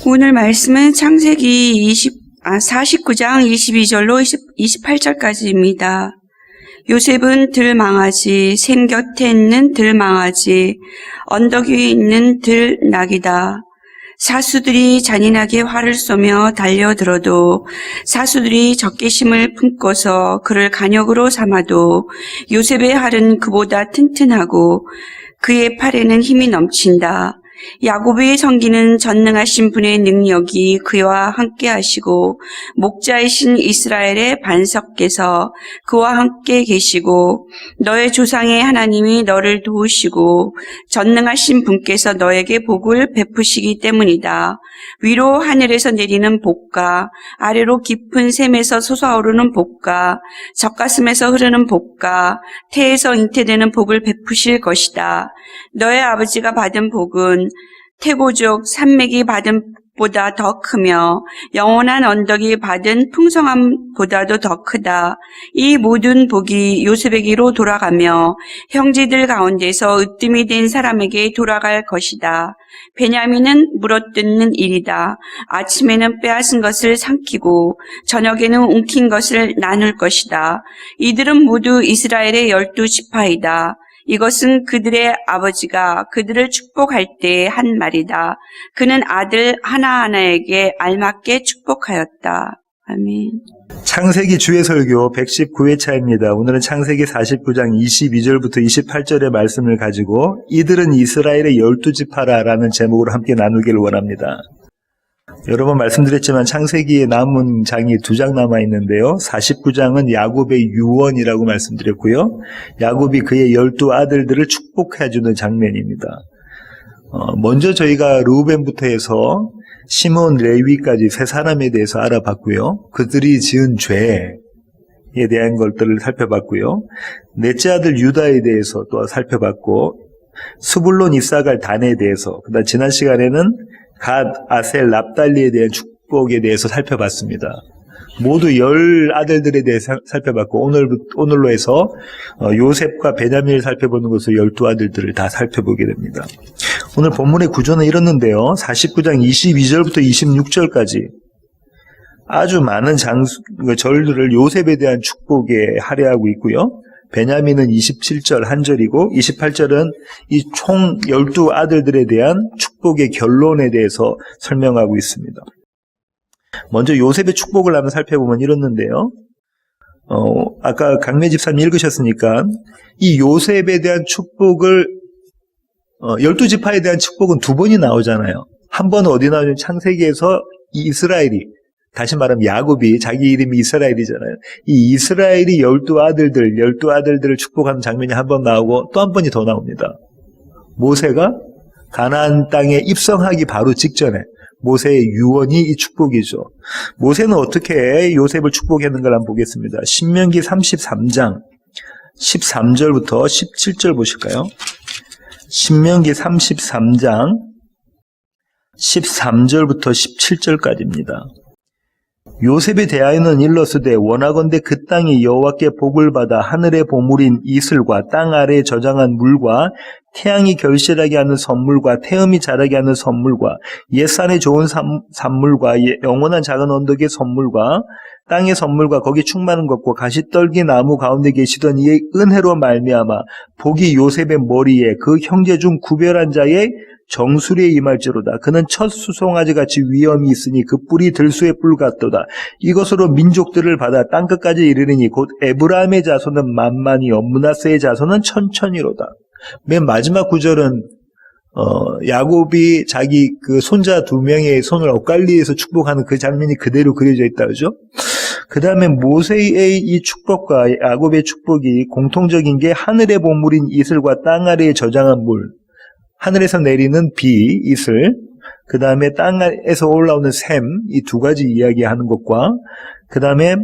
오늘 말씀은 창세기 49장 22절로 28절까지입니다. 요셉은 들망아지, 샘 곁에 있는 들망아지, 언덕 위에 있는 들나귀다. 사수들이 잔인하게 활을 쏘며 달려들어도, 사수들이 적개심을 품고서 그를 간역으로 삼아도 요셉의 활은 그보다 튼튼하고 그의 팔에는 힘이 넘친다. 야곱의 성기는 전능하신 분의 능력이 그와 함께 하시고 목자이신 이스라엘의 반석께서 그와 함께 계시고 너의 조상의 하나님이 너를 도우시고 전능하신 분께서 너에게 복을 베푸시기 때문이다. 위로 하늘에서 내리는 복과 아래로 깊은 샘에서 솟아오르는 복과 젖가슴에서 흐르는 복과 태에서 잉태되는 복을 베푸실 것이다. 너의 아버지가 받은 복은 태고족 산맥이 받은 보다 더 크며 영원한 언덕이 받은 풍성함보다도 더 크다. 이 모든 복이 요셉에게로 돌아가며 형제들 가운데서 으뜸이 된 사람에게 돌아갈 것이다. 베냐민은 물어뜯는 일이다. 아침에는 빼앗은 것을 삼키고 저녁에는 움킨 것을 나눌 것이다. 이들은 모두 이스라엘의 12지파이다. 이것은 그들의 아버지가 그들을 축복할 때 한 말이다. 그는 아들 하나하나에게 알맞게 축복하였다. 아멘. 창세기 주의 설교 119회차입니다. 오늘은 창세기 49장 22절부터 28절의 말씀을 가지고 이들은 이스라엘의 12지파라라는 제목으로 함께 나누기를 원합니다. 여러 번 말씀드렸지만 창세기에 남은 장이 2장 남아있는데요. 49장은 야곱의 유언이라고 말씀드렸고요. 야곱이 그의 12아들들을 축복해주는 장면입니다. 먼저 저희가 르우벤부터 해서 시몬, 레위까지 세 사람에 대해서 알아봤고요. 그들이 지은 죄에 대한 것들을 살펴봤고요. 넷째 아들 유다에 대해서 또 살펴봤고, 스불론, 이사갈, 단에 대해서, 그다음 지난 시간에는 갓, 아셀, 납달리에 대한 축복에 대해서 살펴봤습니다. 모두 10아들들에 대해서 살펴봤고 오늘로 해서 요셉과 베냐민을 살펴보는 것으로 12아들들을 다 살펴보게 됩니다. 오늘 본문의 구조는 이렇는데요. 49장 22절부터 26절까지 아주 많은 절들을 요셉에 대한 축복에 할애하고 있고요. 베냐민은 27절 한 절이고 28절은 이 총 12아들들에 대한 축복의 결론에 대해서 설명하고 있습니다. 먼저 요셉의 축복을 한번 살펴보면 이렇는데요. 아까 강매 집사님 읽으셨으니까 이 요셉에 대한 축복을 12지파에 대한 축복은 2번이 나오잖아요. 한 번은 어디 나오냐면 창세기에서 이 이스라엘이, 다시 말하면 야곱이, 자기 이름이 이스라엘이잖아요. 이 이스라엘이 12아들들을 축복하는 장면이 한 번 나오고 또 한 번이 더 나옵니다. 모세가 가나안 땅에 입성하기 바로 직전에 모세의 유언이 이 축복이죠. 모세는 어떻게 요셉을 축복했는가 한번 보겠습니다. 신명기 33장 13절부터 17절 보실까요? 신명기 33장 13절부터 17절까지입니다. 요셉에 대하여는 일러스되 원하건대 그 땅이 여호와께 복을 받아 하늘의 보물인 이슬과 땅 아래에 저장한 물과 태양이 결실하게 하는 선물과 태음이 자라게 하는 선물과 옛산의 좋은 산물과 영원한 작은 언덕의 선물과 땅의 선물과 거기 충만한 것과 가시떨기 나무 가운데 계시던 이의 은혜로 말미암아 복이 요셉의 머리에 그 형제 중 구별한 자의 정수리에 임할지로다. 그는 첫 수송아지 같이 위엄이 있으니 그 뿔이 들수의 뿔 같도다. 이것으로 민족들을 받아 땅끝까지 이르리니 곧 에브라임의 자손은 만만이요 므낫세의 자손은 천천히로다. 맨 마지막 구절은 야곱이 자기 그 손자 2명의 손을 엇갈리에서 축복하는 그 장면이 그대로 그려져 있다, 그죠? 그 다음에 모세의 이 축복과 야곱의 축복이 공통적인 게 하늘의 보물인 이슬과 땅 아래에 저장한 물, 하늘에서 내리는 비, 이슬, 그 다음에 땅에서 올라오는 샘, 이 2가지 이야기하는 것과 그 다음에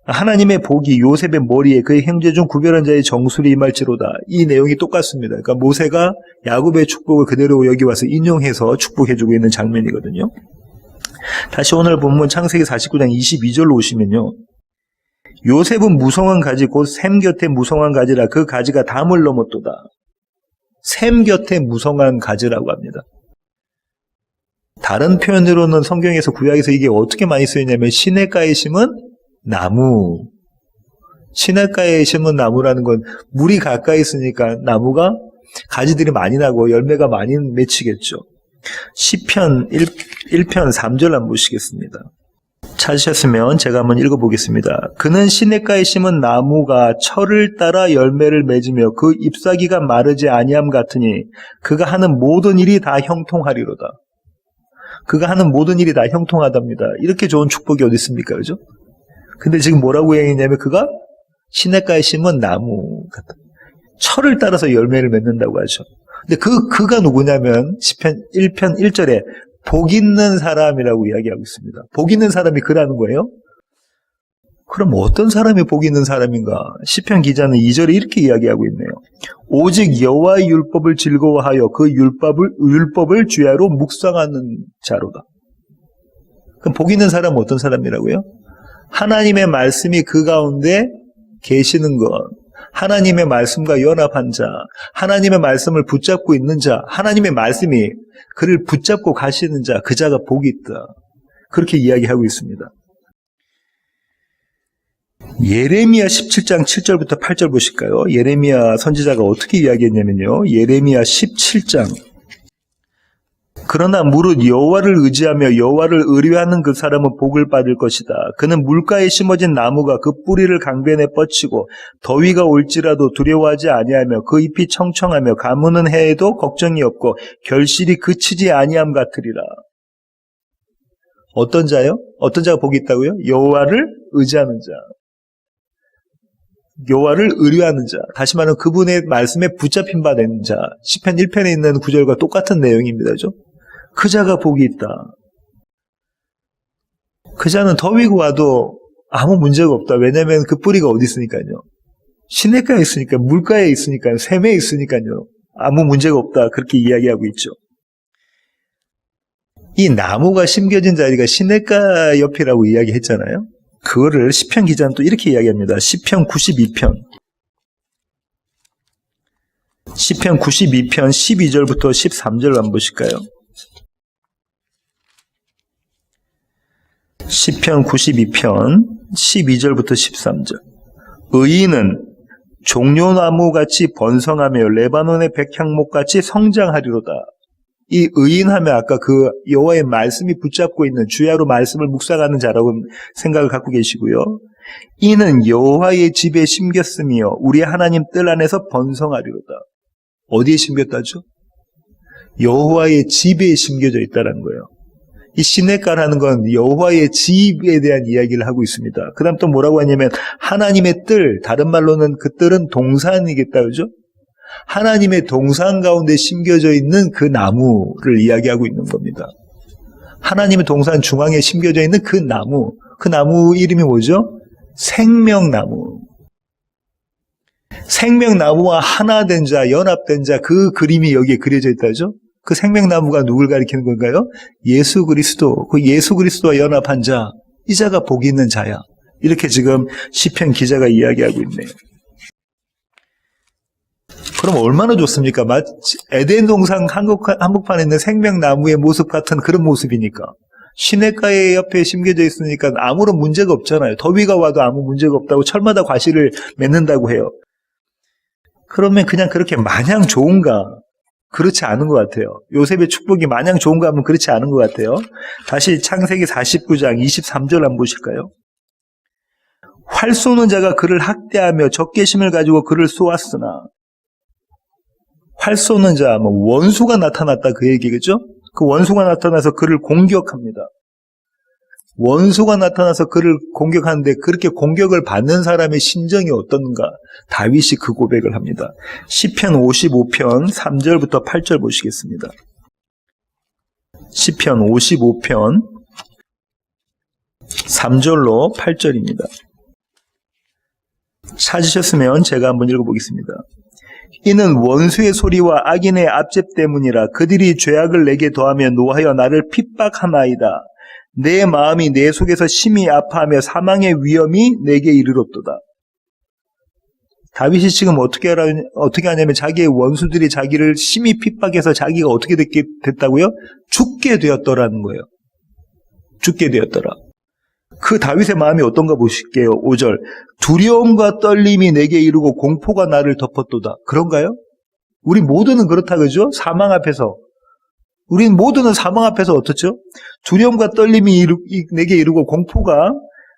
하나님의 복이 요셉의 머리에 그의 형제 중 구별한 자의 정수리 임할지로다. 이 내용이 똑같습니다. 그러니까 모세가 야곱의 축복을 그대로 여기 와서 인용해서 축복해주고 있는 장면이거든요. 다시 오늘 본문 창세기 49장 22절로 오시면요. 요셉은 무성한 가지 곧 샘 곁에 무성한 가지라 그 가지가 담을 넘었도다. 샘 곁에 무성한 가지라고 합니다. 다른 표현으로는 성경에서 구약에서 이게 어떻게 많이 쓰이냐면 시냇가에 심은 나무. 시냇가에 심은 나무라는 건 물이 가까이 있으니까 나무가 가지들이 많이 나고 열매가 많이 맺히겠죠. 시편 1편 3절 한번 보시겠습니다. 찾으셨으면 제가 한번 읽어보겠습니다. 그는 시냇가에 심은 나무가 철을 따라 열매를 맺으며 그 잎사귀가 마르지 아니함 같으니 그가 하는 모든 일이 다 형통하리로다. 그가 하는 모든 일이 다 형통하답니다. 이렇게 좋은 축복이 어디 있습니까? 그죠? 근데 지금 뭐라고 얘기했냐면 그가 시냇가에 심은 나무 같다. 철을 따라서 열매를 맺는다고 하죠. 근데 그가 누구냐면 시편 1편 1절에 복 있는 사람이라고 이야기하고 있습니다. 복 있는 사람이 그라는 거예요? 그럼 어떤 사람이 복 있는 사람인가? 시편 기자는 2절에 이렇게 이야기하고 있네요. 오직 여호와의 율법을 즐거워하여 그 율법을 주야로 묵상하는 자로다. 그럼 복 있는 사람은 어떤 사람이라고요? 하나님의 말씀이 그 가운데 계시는 것, 하나님의 말씀과 연합한 자, 하나님의 말씀을 붙잡고 있는 자, 하나님의 말씀이 그를 붙잡고 가시는 자, 그 자가 복이 있다. 그렇게 이야기하고 있습니다. 예레미야 17장 7절부터 8절 보실까요? 예레미야 선지자가 어떻게 이야기했냐면요. 예레미야 17장. 그러나 무릇 여호와를 의지하며 여호와를 의뢰하는 그 사람은 복을 받을 것이다. 그는 물가에 심어진 나무가 그 뿌리를 강변에 뻗치고 더위가 올지라도 두려워하지 아니하며 그 잎이 청청하며 가무는 해에도 걱정이 없고 결실이 그치지 아니함 같으리라. 어떤 자요? 어떤 자가 복이 있다고요? 여호와를 의지하는 자. 여호와를 의뢰하는 자. 다시 말하면 그분의 말씀에 붙잡힌 바 된 자. 시편 1편에 있는 구절과 똑같은 내용입니다. 그죠? 그 자가 복이 있다. 그 자는 더위가 와도 아무 문제가 없다. 왜냐하면 그 뿌리가 어디 있으니까요. 시냇가에 있으니까, 물가에 있으니까요. 샘에 있으니까요. 아무 문제가 없다. 그렇게 이야기하고 있죠. 이 나무가 심겨진 자리가 시냇가 옆이라고 이야기했잖아요. 그거를 시편 기자는 또 이렇게 이야기합니다. 시편 92편. 시편 92편 12절부터 13절 한번 보실까요? 시편 92편 12절부터 13절. 의인은 종려나무같이 번성하며 레바논의 백향목같이 성장하리로다. 이 의인하면 아까 그 여호와의 말씀이 붙잡고 있는 주야로 말씀을 묵상하는 자라고 생각을 갖고 계시고요. 이는 여호와의 집에 심겼으며 우리 하나님 뜰 안에서 번성하리로다. 어디에 심겼다죠? 여호와의 집에 심겨져 있다는 거예요. 이 시냇가라는 건 여호와의 집에 대한 이야기를 하고 있습니다. 그 다음 또 뭐라고 하냐면 하나님의 뜰, 다른 말로는 그 뜰은 동산이겠다, 그죠? 하나님의 동산 가운데 심겨져 있는 그 나무를 이야기하고 있는 겁니다. 하나님의 동산 중앙에 심겨져 있는 그 나무 이름이 뭐죠? 생명나무. 생명나무와 하나 된 자, 연합된 자, 그 그림이 여기에 그려져 있다죠? 그 생명나무가 누굴 가리키는 건가요? 예수 그리스도, 그 예수 그리스도와 연합한 자, 이 자가 복이 있는 자야. 이렇게 지금 시편 기자가 이야기하고 있네요. 그럼 얼마나 좋습니까? 마치 에덴 동산 한복판에 있는 생명나무의 모습 같은 그런 모습이니까. 시냇가에 옆에 심겨져 있으니까 아무런 문제가 없잖아요. 더위가 와도 아무 문제가 없다고 철마다 과실을 맺는다고 해요. 그러면 그냥 그렇게 마냥 좋은가? 그렇지 않은 것 같아요. 요셉의 축복이 마냥 좋은가 하면 그렇지 않은 것 같아요. 다시 창세기 49장 23절 한번 보실까요? 활 쏘는 자가 그를 학대하며 적개심을 가지고 그를 쏘았으나 활 쏘는 자, 원수가 나타났다 그 얘기겠죠? 그 원수가 나타나서 그를 공격합니다. 원수가 나타나서 그를 공격하는데 그렇게 공격을 받는 사람의 심정이 어떤가? 다윗이 그 고백을 합니다. 시편 55편 3절부터 8절 보시겠습니다. 시편 55편 3절로 8절입니다. 찾으셨으면 제가 한번 읽어보겠습니다. 이는 원수의 소리와 악인의 압제 때문이라. 그들이 죄악을 내게 더하며 노하여 나를 핍박하나이다. 내 마음이 내 속에서 심히 아파하며 사망의 위험이 내게 이르렀도다. 다윗이 지금 어떻게 하냐면 자기의 원수들이 자기를 심히 핍박해서 자기가 어떻게 됐다고요? 죽게 되었더라는 거예요. 죽게 되었더라. 그 다윗의 마음이 어떤가 보실게요. 5절. 두려움과 떨림이 내게 이르고 공포가 나를 덮었도다. 그런가요? 우리 모두는 그렇다 그죠? 사망 앞에서. 우린 모두는 사망 앞에서 어떻죠? 두려움과 떨림이 내게 이르고 공포가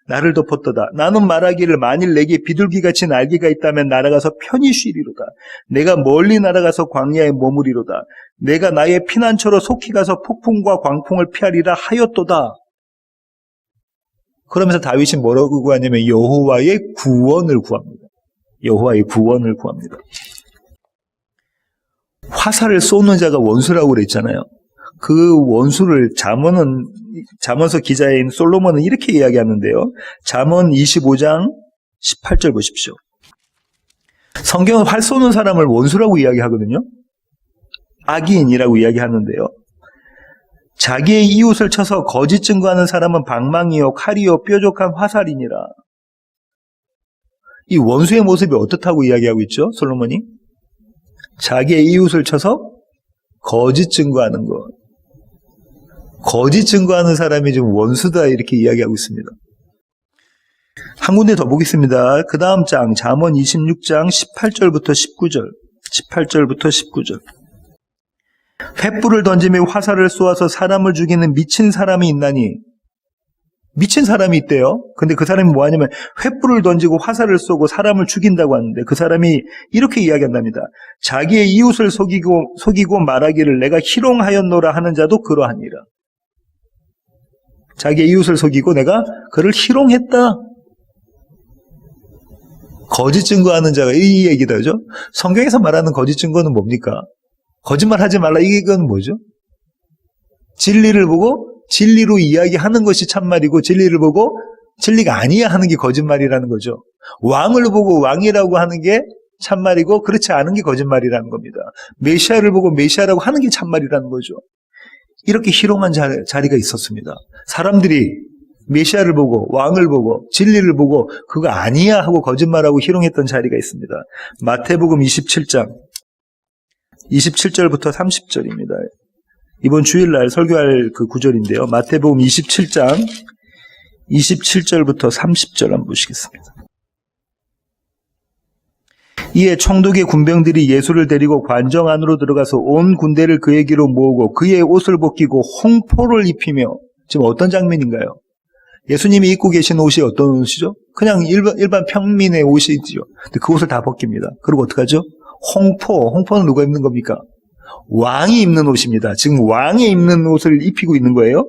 나를 덮었도다. 나는 말하기를 만일 내게 비둘기같이 날개가 있다면 날아가서 편히 쉬리로다. 내가 멀리 날아가서 광야에 머무리로다. 내가 나의 피난처로 속히 가서 폭풍과 광풍을 피하리라 하였도다. 그러면서 다윗이 뭐라고 구하냐면 여호와의 구원을 구합니다. 여호와의 구원을 구합니다. 화살을 쏘는 자가 원수라고 그랬잖아요. 그 원수를 잠언서 기자인 솔로몬은 이렇게 이야기하는데요. 잠언 25장 18절 보십시오. 성경은 활 쏘는 사람을 원수라고 이야기하거든요. 악인이라고 이야기하는데요. 자기의 이웃을 쳐서 거짓 증거하는 사람은 방망이요 칼이요 뾰족한 화살이니라. 이 원수의 모습이 어떻다고 이야기하고 있죠? 솔로몬이 자기의 이웃을 쳐서 거짓 증거하는 것. 거짓 증거하는 사람이 지금 원수다 이렇게 이야기하고 있습니다. 한 군데 더 보겠습니다. 그 다음 장 잠언 26장 18절부터 19절 18절부터 19절 횃불을 던지며 화살을 쏘아서 사람을 죽이는 미친 사람이 있나니 미친 사람이 있대요. 근데 그 사람이 뭐 하냐면 횃불을 던지고 화살을 쏘고 사람을 죽인다고 하는데 그 사람이 이렇게 이야기한답니다. 자기의 이웃을 속이고 말하기를 내가 희롱하였노라 하는 자도 그러하니라. 자기의 이웃을 속이고 내가 그를 희롱했다. 거짓 증거하는 자가 이 얘기다. 그죠? 성경에서 말하는 거짓 증거는 뭡니까? 거짓말 하지 말라. 이건 뭐죠? 진리를 보고 진리로 이야기하는 것이 참말이고 진리를 보고 진리가 아니야 하는 게 거짓말이라는 거죠. 왕을 보고 왕이라고 하는 게 참말이고 그렇지 않은 게 거짓말이라는 겁니다. 메시아를 보고 메시아라고 하는 게 참말이라는 거죠. 이렇게 희롱한 자리가 있었습니다. 사람들이 메시아를 보고 왕을 보고 진리를 보고 그거 아니야 하고 거짓말하고 희롱했던 자리가 있습니다. 마태복음 27장 27절부터 30절입니다. 이번 주일날 설교할 그 구절인데요. 마태복음 27장 27절부터 30절 한번 보시겠습니다. 이에 총독의 군병들이 예수를 데리고 관정 안으로 들어가서 온 군대를 그에게로 모으고 그의 옷을 벗기고 홍포를 입히며 지금 어떤 장면인가요? 예수님이 입고 계신 옷이 어떤 옷이죠? 그냥 일반 평민의 옷이죠. 근데 그 옷을 다 벗깁니다. 그리고 어떡하죠? 홍포는 누가 입는 겁니까? 왕이 입는 옷입니다. 지금 왕이 입는 옷을 입히고 있는 거예요.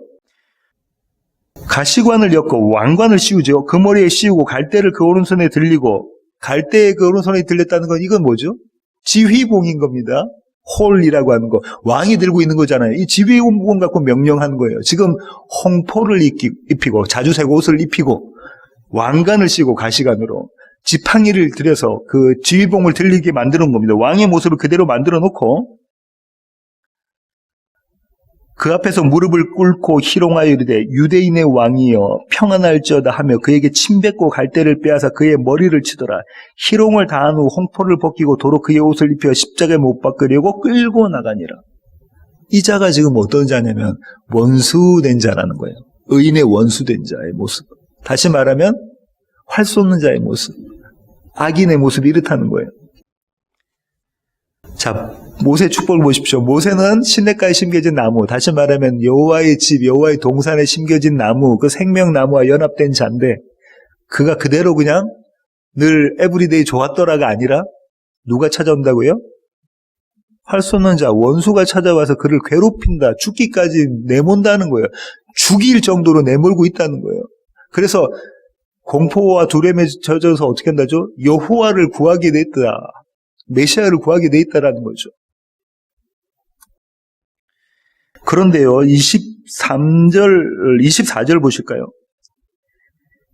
가시관을 엮고 왕관을 씌우죠. 그 머리에 씌우고 갈대를 그 오른손에 들리고 갈대에 그 오른손에 들렸다는 건 이건 뭐죠? 지휘봉인 겁니다. 홀이라고 하는 거. 왕이 들고 있는 거잖아요. 이 지휘봉 갖고 명령하는 거예요. 지금 홍포를 입히고 자주색 옷을 입히고 왕관을 씌우고 가시관으로 지팡이를 들여서 그 지휘봉을 들리게 만드는 겁니다. 왕의 모습을 그대로 만들어 놓고 그 앞에서 무릎을 꿇고 희롱하여 이르되 유대인의 왕이여 평안할지어다 하며 그에게 침 뱉고 갈대를 빼앗아 그의 머리를 치더라. 희롱을 다한 후 홍포를 벗기고 도로 그의 옷을 입혀 십자가에 못 박으려고 끌고 나가니라. 이 자가 지금 어떤 자냐면 원수된 자라는 거예요. 의인의 원수된 자의 모습. 다시 말하면 활 쏘는 자의 모습. 악인의 모습이 이렇다는 거예요. 자, 모세 축복을 보십시오. 모세는 시냇가에 심겨진 나무, 다시 말하면 여호와의 집, 여호와의 동산에 심겨진 나무, 그 생명나무와 연합된 자인데 그가 그대로 그냥 늘 에브리데이 좋았더라가 아니라 누가 찾아온다고요? 활 쏘는 자, 원수가 찾아와서 그를 괴롭힌다, 죽기까지 내몬다는 거예요. 죽일 정도로 내몰고 있다는 거예요. 그래서 공포와 두려움에 젖어서 어떻게 한다죠? 여호와를 구하게 됐다. 메시아를 구하게 돼 있다라는 거죠. 그런데요, 24절 보실까요?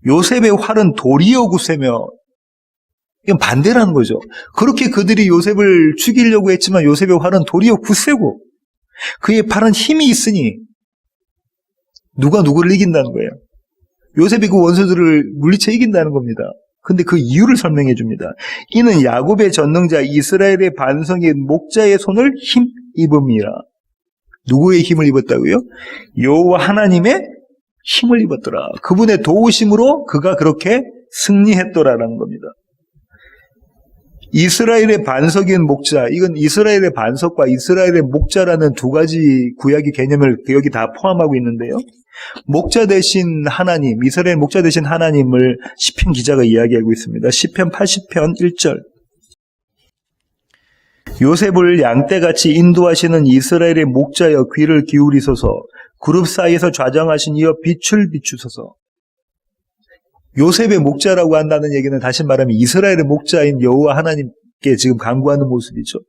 요셉의 활은 도리어 굳세며, 이건 반대라는 거죠. 그렇게 그들이 요셉을 죽이려고 했지만 요셉의 활은 도리어 굳세고, 그의 팔은 힘이 있으니, 누가 누구를 이긴다는 거예요. 요셉이 그 원수들을 물리쳐 이긴다는 겁니다. 근데 그 이유를 설명해 줍니다. 이는 야곱의 전능자 이스라엘의 반석의 목자의 손을 힘입음이라. 누구의 힘을 입었다고요? 여호와 하나님의 힘을 입었더라. 그분의 도우심으로 그가 그렇게 승리했더라라는 겁니다. 이스라엘의 반석인 목자, 이건 이스라엘의 반석과 이스라엘의 목자라는 두 가지 구약의 개념을 여기 다 포함하고 있는데요. 목자 되신 하나님, 이스라엘 목자 되신 하나님을 시편 기자가 이야기하고 있습니다. 시편 80편 1절. 요셉을 양떼같이 인도하시는 이스라엘의 목자여 귀를 기울이소서. 그룹 사이에서 좌정하신 이여 빛을 비추소서. 요셉의 목자라고 한다는 얘기는 다시 말하면 이스라엘의 목자인 여호와 하나님께 지금 간구하는 모습이죠.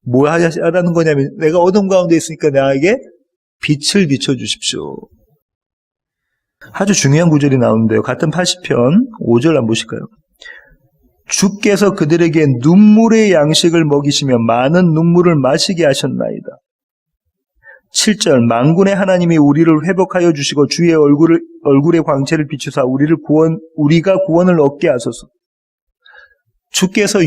뭐 하라는 거냐면 내가 어둠 가운데 있으니까 나에게 빛을 비춰주십시오. 아주 중요한 구절이 나오는데요. 같은 80편 5절 한번 보실까요? 주께서 그들에게 눈물의 양식을 먹이시며 많은 눈물을 마시게 하셨나이다. 7절 만군의 하나님이 우리를 회복하여 주시고 주의 얼굴의 광채를 비추사 우리가 구원을 얻게 하소서. 주께서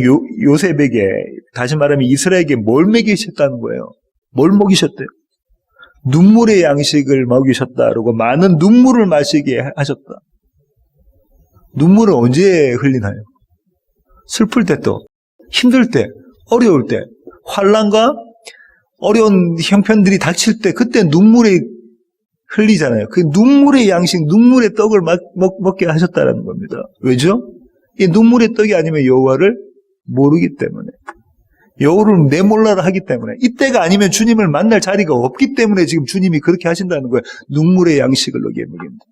요셉에게 다시 말하면 이스라엘에게 뭘 먹이셨다는 거예요. 뭘 먹이셨대요? 눈물의 양식을 먹이셨다. 그러고 많은 눈물을 마시게 하셨다. 눈물을 언제 흘리나요? 슬플 때 또, 힘들 때, 어려울 때, 환난과 어려운 형편들이 닥칠 때 그때 눈물이 흘리잖아요. 그 눈물의 양식, 눈물의 떡을 먹게 하셨다는 겁니다. 왜죠? 이 눈물의 떡이 아니면 여호와를 모르기 때문에, 여호와를 내몰라라 하기 때문에, 이때가 아니면 주님을 만날 자리가 없기 때문에 지금 주님이 그렇게 하신다는 거예요. 눈물의 양식을 너게 먹입니다.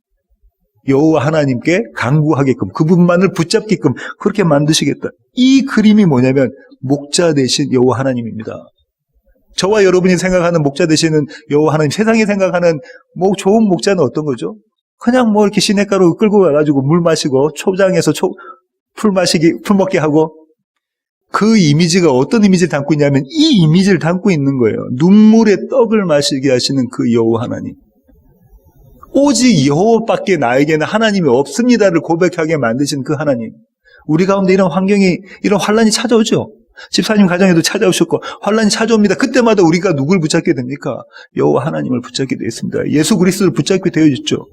여호와 하나님께 간구하게끔, 그분만을 붙잡게끔 그렇게 만드시겠다. 이 그림이 뭐냐면 목자 되신 여호와 하나님입니다. 저와 여러분이 생각하는 목자 되시는 여호와 하나님, 세상이 생각하는 좋은 목자는 어떤 거죠? 그냥 이렇게 시냇가로 끌고 가가지고 물 마시고 초장에서 풀 먹게 하고, 그 이미지가 어떤 이미지를 담고 있냐면 이 이미지를 담고 있는 거예요. 눈물의 떡을 마시게 하시는 그 여호와 하나님. 오직 여호와밖에 나에게는 하나님이 없습니다를 고백하게 만드신 그 하나님. 우리 가운데 이런 환경이, 이런 환란이 찾아오죠. 집사님 가정에도 찾아오셨고 환란이 찾아옵니다. 그때마다 우리가 누굴 붙잡게 됩니까? 여호와 하나님을 붙잡게 되어 있습니다. 예수 그리스도를 붙잡게 되어 있죠.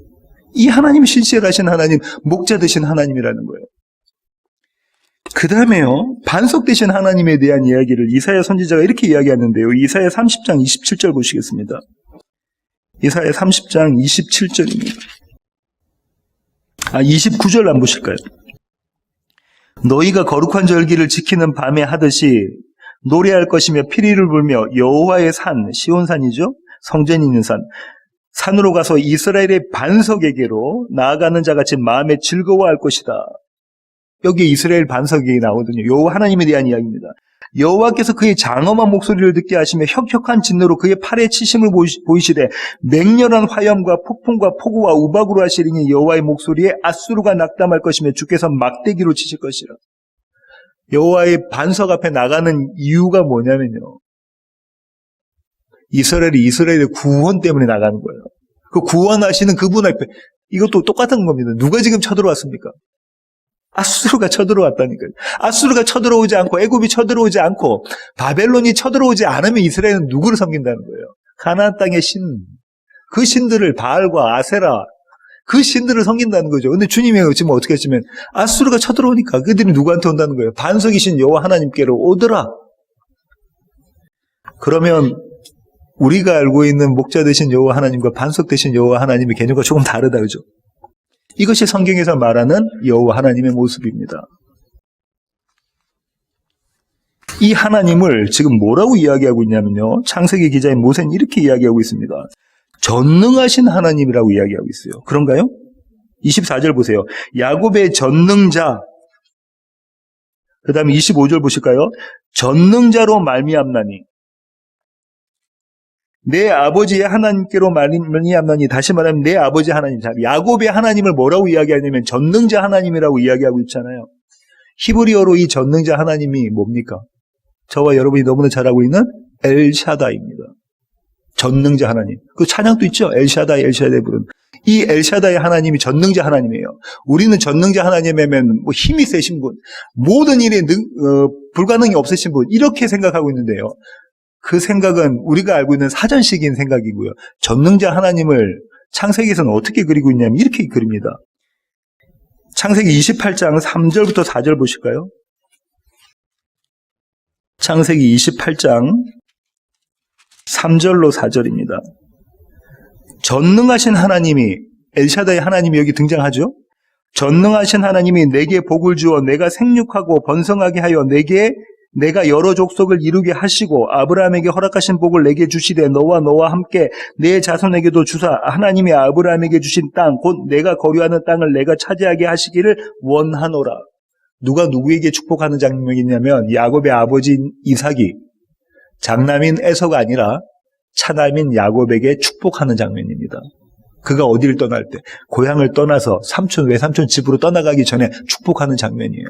이 하나님이 신실하신 하나님, 목자 되신 하나님이라는 거예요. 그 다음에요, 반석 되신 하나님에 대한 이야기를 이사야 선지자가 이렇게 이야기하는데요. 이사야 30장 27절 보시겠습니다. 이사야 30장 27절입니다. 29절 안 보실까요? 너희가 거룩한 절기를 지키는 밤에 하듯이 노래할 것이며 피리를 불며 여호와의 산, 시온산이죠. 성전이 있는 산으로 가서 이스라엘의 반석에게로 나아가는 자같이 마음에 즐거워할 것이다. 여기 이스라엘 반석이 나오거든요. 여호와 하나님에 대한 이야기입니다. 여호와께서 그의 장엄한 목소리를 듣게 하시며 혁혁한 진노로 그의 팔에 치심을 보이시되 맹렬한 화염과 폭풍과 폭우와 우박으로 하시리니 여호와의 목소리에 아수르가 낙담할 것이며 주께서 막대기로 치실 것이라. 여호와의 반석 앞에 나가는 이유가 뭐냐면요, 이스라엘의 구원 때문에 나가는 거예요. 그 구원하시는 그분 앞에, 이것도 똑같은 겁니다. 누가 지금 쳐들어왔습니까? 아수르가 쳐들어왔다니까요. 아수르가 쳐들어오지 않고, 애굽이 쳐들어오지 않고, 바벨론이 쳐들어오지 않으면 이스라엘은 누구를 섬긴다는 거예요? 가나안 땅의 신, 그 신들을, 바알과 아세라, 그 신들을 섬긴다는 거죠. 근데 주님이 지금 어떻게 했으면 아수르가 쳐들어오니까 그들이 누구한테 온다는 거예요? 반석이신 여호와 하나님께로 오더라. 그러면 우리가 알고 있는 목자 되신 여호와 하나님과 반석 되신 여호와 하나님의 개념과 조금 다르다, 그죠? 이것이 성경에서 말하는 여호와 하나님의 모습입니다. 이 하나님을 지금 뭐라고 이야기하고 있냐면요, 창세기 기자인 모세는 이렇게 이야기하고 있습니다. 전능하신 하나님이라고 이야기하고 있어요. 그런가요? 24절 보세요. 야곱의 전능자. 그 다음에 25절 보실까요? 전능자로 말미암나니 내 아버지의 하나님께로 말미암나니, 다시 말하면 내 아버지 하나님, 야곱의 하나님을 뭐라고 이야기하냐면 전능자 하나님이라고 이야기하고 있잖아요. 히브리어로 이 전능자 하나님이 뭡니까? 저와 여러분이 너무나 잘 알고 있는 엘샤다입니다. 전능자 하나님. 그 찬양도 있죠. 엘샤다이 부른. 이 엘샤다의 하나님이 전능자 하나님이에요. 우리는 전능자 하나님이면 뭐 힘이 세신 분, 모든 일에 불가능이 없으신 분, 이렇게 생각하고 있는데요. 그 생각은 우리가 알고 있는 사전식인 생각이고요. 전능자 하나님을 창세기에서는 어떻게 그리고 있냐면 이렇게 그립니다. 창세기 28장 3절부터 4절 보실까요? 창세기 28장 3절로 4절입니다. 전능하신 하나님이, 엘샤다의 하나님이 여기 등장하죠. 전능하신 하나님이 내게 복을 주어 내가 생육하고 번성하게 하여 내가 여러 족속을 이루게 하시고 아브라함에게 허락하신 복을 내게 주시되 너와 함께 내 자손에게도 주사 하나님이 아브라함에게 주신 땅 곧 내가 거류하는 땅을 내가 차지하게 하시기를 원하노라. 누가 누구에게 축복하는 장면이냐면 야곱의 아버지인 이삭이 장남인 에서가 아니라 차남인 야곱에게 축복하는 장면입니다. 그가 어디를 떠날 때 고향을 떠나서 외삼촌 집으로 떠나가기 전에 축복하는 장면이에요.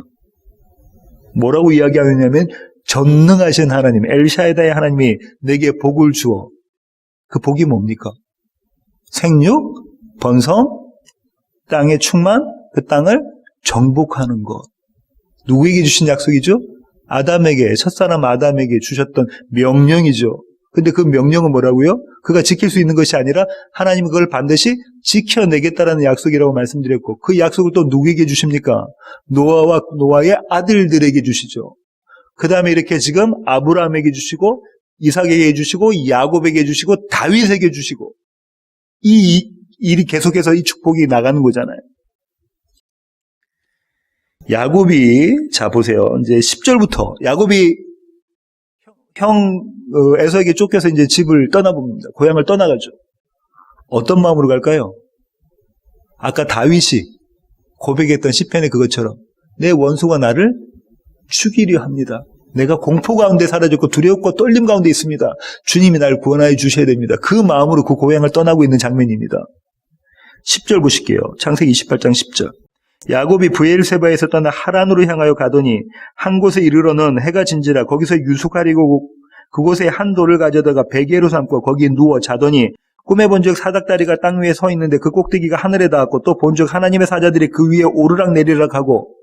뭐라고 이야기하느냐면 전능하신 하나님, 엘샤다의 하나님이 내게 복을 주어, 그 복이 뭡니까? 생육, 번성, 땅의 충만, 그 땅을 정복하는 것. 누구에게 주신 약속이죠? 아담에게, 첫사람 아담에게 주셨던 명령이죠. 근데 그 명령은 뭐라고요? 그가 지킬 수 있는 것이 아니라 하나님은 그걸 반드시 지켜내겠다라는 약속이라고 말씀드렸고, 그 약속을 또 누구에게 주십니까? 노아의 아들들에게 주시죠. 그 다음에 이렇게 지금 아브라함에게 주시고 이삭에게 주시고 야곱에게 주시고 다윗에게 주시고, 이 일이 계속해서 이 축복이 나가는 거잖아요. 야곱이, 자 보세요. 이제 10절부터 야곱이 에서에게 쫓겨서 이제 집을 떠나봅니다. 고향을 떠나가죠. 어떤 마음으로 갈까요? 아까 다윗이 고백했던 시편의 그것처럼 내 원수가 나를 죽이려 합니다. 내가 공포 가운데 사라졌고 두려움과 떨림 가운데 있습니다. 주님이 나를 구원하여 주셔야 됩니다. 그 마음으로 그 고향을 떠나고 있는 장면입니다. 10절 보실게요. 창세기 28장 10절. 야곱이 브엘세바에서 떠나 하란으로 향하여 가더니 한 곳에 이르러는 해가 진지라 거기서 유숙하리고 그곳에 한 돌을 가져다가 베개로 삼고 거기에 누워 자더니 꿈에 본즉 사닥다리가 땅 위에 서 있는데 그 꼭대기가 하늘에 닿았고 또 본즉 하나님의 사자들이 그 위에 오르락 내리락 하고,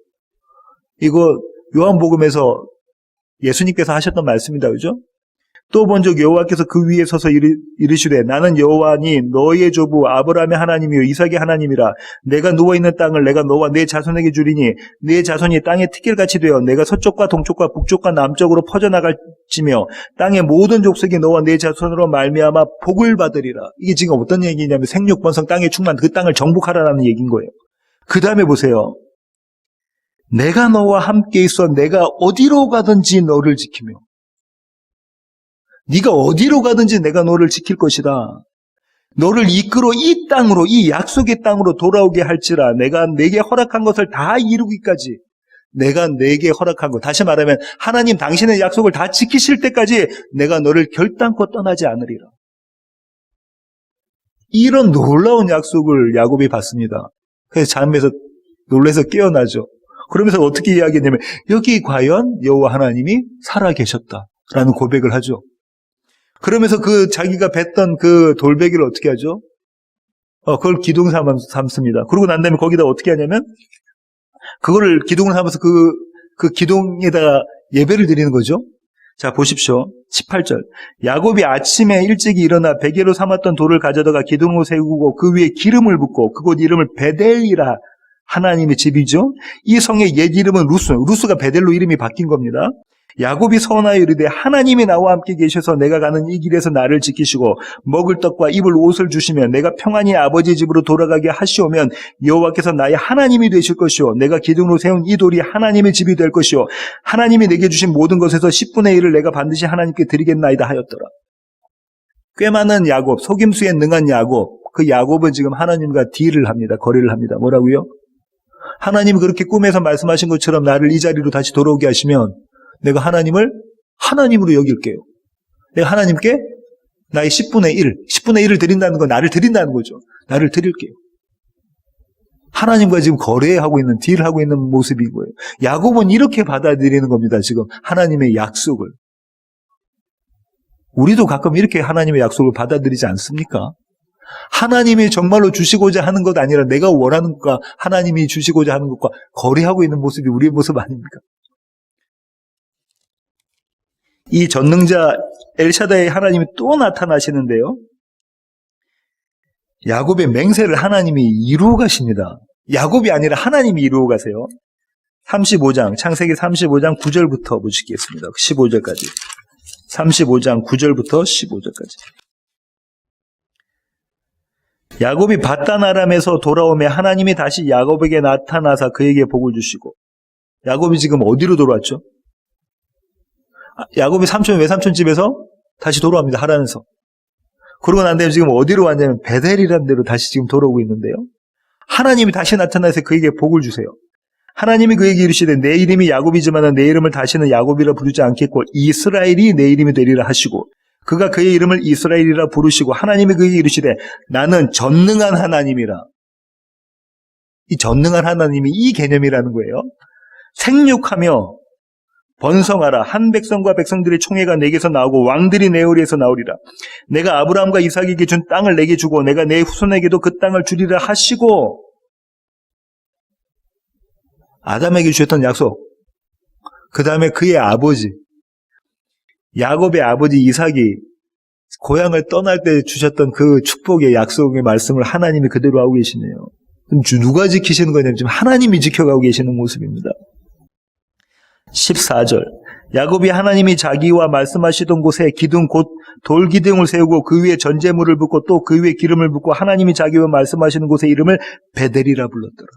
이거 요한복음에서 예수님께서 하셨던 말씀이다, 그죠? 또 본즉 여호와께서 그 위에 서서 이르시되 나는 여호와니 너의 조부 아브라함의 하나님이요 이삭의 하나님이라. 내가 누워있는 땅을 내가 너와 내 자손에게 주리니 내 자손이 땅의 티끌같이 되어 내가 서쪽과 동쪽과 북쪽과 남쪽으로 퍼져나갈지며 땅의 모든 족속이 너와 내 자손으로 말미암아 복을 받으리라. 이게 지금 어떤 얘기냐면 생육 번성 땅의 충만, 그 땅을 정복하라는 얘기인 거예요. 그 다음에 보세요. 내가 너와 함께 있어 내가 어디로 가든지 너를 지키며, 네가 어디로 가든지 내가 너를 지킬 것이다. 너를 이끌어 이 땅으로, 이 약속의 땅으로 돌아오게 할지라. 내가 내게 허락한 것을 다 이루기까지, 내가 내게 허락한 것, 다시 말하면 하나님 당신의 약속을 다 지키실 때까지 내가 너를 결단코 떠나지 않으리라. 이런 놀라운 약속을 야곱이 받습니다. 그래서 잠에서 놀라서 깨어나죠. 그러면서 어떻게 이야기했냐면 여기 과연 여호와 하나님이 살아 계셨다라는 고백을 하죠. 그러면서 그 자기가 뱉던 그 돌베개를 어떻게 하죠? 그걸 기둥 삼습니다. 그러고 난 다음에 거기다 어떻게 하냐면 그거를 기둥을 삼아서 그 기둥에다가 예배를 드리는 거죠. 자 보십시오. 18절. 야곱이 아침에 일찍이 일어나 베개로 삼았던 돌을 가져다가 기둥으로 세우고 그 위에 기름을 붓고 그곳 이름을 베델이라, 하나님의 집이죠. 이 성의 옛 이름은 루스가 베델로 이름이 바뀐 겁니다. 야곱이 서원하여 이르되 하나님이 나와 함께 계셔서 내가 가는 이 길에서 나를 지키시고 먹을 떡과 입을 옷을 주시면 내가 평안히 아버지 집으로 돌아가게 하시오면 여호와께서 나의 하나님이 되실 것이요 내가 기둥으로 세운 이 돌이 하나님의 집이 될 것이요 하나님이 내게 주신 모든 것에서 10분의 1을 내가 반드시 하나님께 드리겠나이다 하였더라. 꽤 많은 야곱, 속임수에 능한 야곱, 그 야곱은 지금 하나님과 딜을 합니다. 거래를 합니다. 뭐라고요? 하나님이 그렇게 꿈에서 말씀하신 것처럼 나를 이 자리로 다시 돌아오게 하시면 내가 하나님을 하나님으로 여길게요. 내가 하나님께 나의 10분의 1을 드린다는 건 나를 드린다는 거죠. 나를 드릴게요. 하나님과 지금 거래하고 있는, 딜하고 있는 모습인 거예요. 야곱은 이렇게 받아들이는 겁니다. 지금 하나님의 약속을. 우리도 가끔 이렇게 하나님의 약속을 받아들이지 않습니까? 하나님이 정말로 주시고자 하는 것 아니라 내가 원하는 것과 하나님이 주시고자 하는 것과 거리하고 있는 모습이 우리의 모습 아닙니까? 이 전능자 엘샤다의 하나님이 또 나타나시는데요. 야곱의 맹세를 하나님이 이루어 가십니다. 야곱이 아니라 하나님이 이루어 가세요. 35장, 창세기 35장 9절부터 보시겠습니다. 15절까지. 35장 9절부터 15절까지. 야곱이 밧단 아람에서 돌아오며 하나님이 다시 야곱에게 나타나사 그에게 복을 주시고, 야곱이 지금 어디로 돌아왔죠? 야곱이 외삼촌 집에서 다시 돌아옵니다. 하란에서. 그러고 난 다음에 지금 어디로 왔냐면 베델이라는 데로 다시 지금 돌아오고 있는데요. 하나님이 다시 나타나서 그에게 복을 주세요. 하나님이 그에게 이르시되 내 이름이 야곱이지만 내 이름을 다시는 야곱이라 부르지 않겠고 이스라엘이 내 이름이 되리라 하시고, 그가 그의 이름을 이스라엘이라 부르시고, 하나님이 그에게 이르시되 나는 전능한 하나님이라. 이 전능한 하나님이 이 개념이라는 거예요. 생육하며 번성하라. 한 백성과 백성들의 총회가 내게서 나오고 왕들이 내 우리에서 나오리라. 내가 아브라함과 이삭에게 준 땅을 내게 주고 내가 내 후손에게도 그 땅을 주리라 하시고, 아담에게 주셨던 약속, 그 다음에 그의 아버지 야곱의 아버지 이삭이 고향을 떠날 때 주셨던 그 축복의 약속의 말씀을 하나님이 그대로 하고 계시네요. 그럼 누가 지키시는 거냐면 지금 하나님이 지켜가고 계시는 모습입니다. 14절, 야곱이 하나님이 자기와 말씀하시던 곳에 기둥 곧 돌기둥을 세우고 그 위에 전제물을 붓고 또 그 위에 기름을 붓고 하나님이 자기와 말씀하시는 곳의 이름을 베델이라 불렀더라.